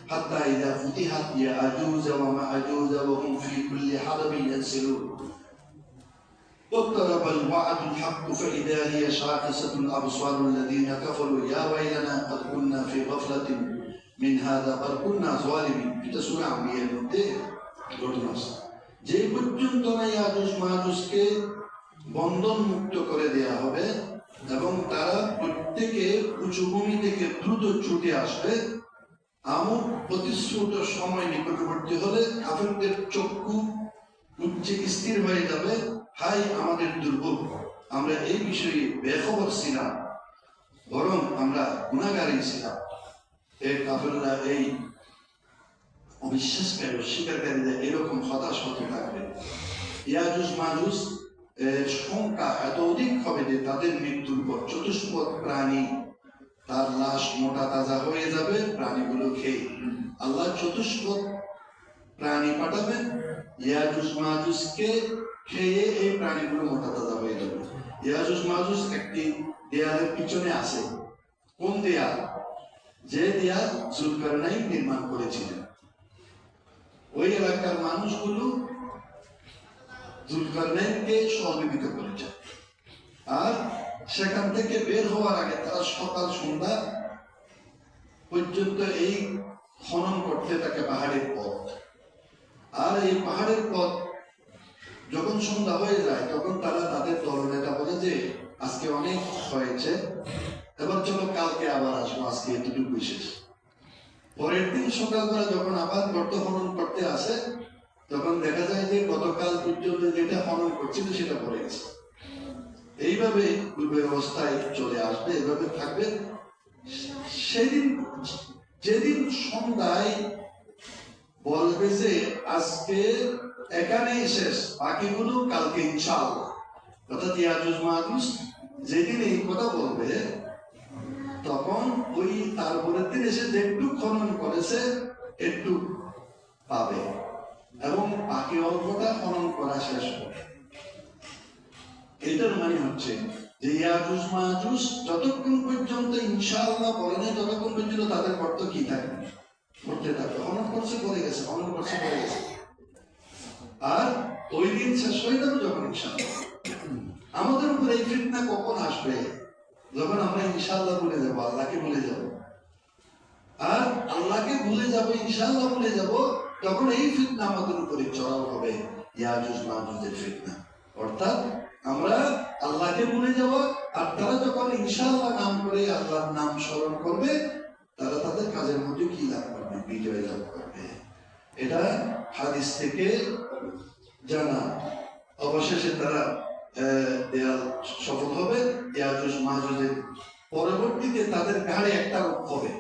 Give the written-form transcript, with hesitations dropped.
حتى إذا فتحت يأجوج ومأجوج وهم في كل حدب ينسلون واقترب الوعد الحق فإذا هي شاخصة أبصار الذين كفروا يا ويلنا قد كنا في غفلة من هذا بل كنا ظالمين এটা সূরা আম্বিয়ার মধ্যে ঘটনা আছে যে পর্যন্ত না ইয়াজুজ মাজুজকে বন্ধন মুক্ত করে দেয়া হবে এবং তারা প্রত্যেকে উঁচু ভূমি থেকে দ্রুত ছুটে আসবে আমর প্রতিশ্রুত সময় নিকটবর্তী হলে কাফেরদের চক্ষু উচ্চে স্থির হয়ে যাবে হাই আমাদের দুর্ভোগ আমরা এই বিষয়ে বেখবর ছিলাম বরং আমরা গুনাহগারই ছিলাম এই কাফেররা এই অবিশ্বাসকারী অস্বীকারীরা এরকম হতাশ হতে থাকবে ইয়াজুজ মাজুজ সংখ্যা এত অধিক হবে যে তাদের মৃত্যুর পর চতুষ্পদ প্রাণী তার লাশ মোটা তাজা হয়ে যাবে প্রাণীগুলো খেয়ে আল্লাহ চতুষ্পদ প্রাণী পাঠাবেন ইয়াজুজ মাজুজকে খেয়ে এই প্রাণীগুলো মোটা তাজা হয়ে যাবে ইয়াজুজ মাজুজ একটি দেয়ালের পিছনে আছে কোন দেয়াল যে দেয়াল জুলকারনাইন নির্মাণ করেছিলেন ওই এলাকার মানুষগুলো জুলকারনাইনকে সহযোগিতা করেছে আর সেখান থেকে বের হওয়ার আগে তারা সকাল সন্ধ্যা পর্যন্ত এই খনন করতে থাকে পাহাড়ের পথ আর এই পাহাড়ের পথ যখন সন্ধ্যা হয়ে যায় তখন তারা তাদের দলনেতা বলে যে আজকে অনেক হয়েছে এবার চলো কালকে আবার আসবো আজকে এতটুকু বিশেষ পরের দিন সকালবেলা যখন আবার গর্ত খনন করতে আসে তখন দেখা যায় যে গতকাল পর্যন্ত যেটা খনন করছিল সেটা পড়ে গেছে এইভাবে পূর্বের অবস্থায় চলে আসবে এভাবে থাকবে সেদিন যেদিন সন্ধ্যায় বলবে যে আজকে এখানেই শেষ বাকিগুলো কালকে ইনশাআল্লাহ অর্থাৎ ইয়াজুজ মাজুজ যেদিন এই কথা বলবে তখন ওই তারপরের দিন এসে যে একটু খনন করেছে একটু পাবে এবং বাকি অল্পটা খনন করা শেষ হবে এটার মানে হচ্ছে যে ইয়াজুজ মাজুজ যতক্ষণ পর্যন্ত ইনশাআল্লাহ বলে নাই ততক্ষণ পর্যন্ত তাদের কর্ত কি থাকবে করতে থাকবে খনন করছে পড়ে গেছে খনন করছে পড়ে গেছে আর ওই দিন শেষ হয়ে যাবে যখন ইনশাআল্লাহ আমাদের উপর এই ফিতনা কখন আসবে যখন আমরা ইনশাআল্লাহ ভুলে যাবো আল্লাহকে ভুলে যাব আর আল্লাহকে ভুলে যাব ইনশাআল্লাহ ভুলে যাব তখন এই ফিতনা আমাদের উপরে চড়াও হবে ইয়াজুজ মাজুজের ফিতনা অর্থাৎ আমরা আল্লাহকে ভুলে যাব আর তারা যখন ইনশাআল্লাহ নাম করে আল্লাহর নাম স্মরণ করবে তারা তাদের কাজের মধ্যে কি লাভ করবে বিজয় লাভ করবে এটা হাদিস থেকে জানা অবশেষে তারা দেয়াল সফল হবে ইয়াজুজ মাজুজের পরবর্তীতে তাদের ঘাড়ে একটা রোগ হবে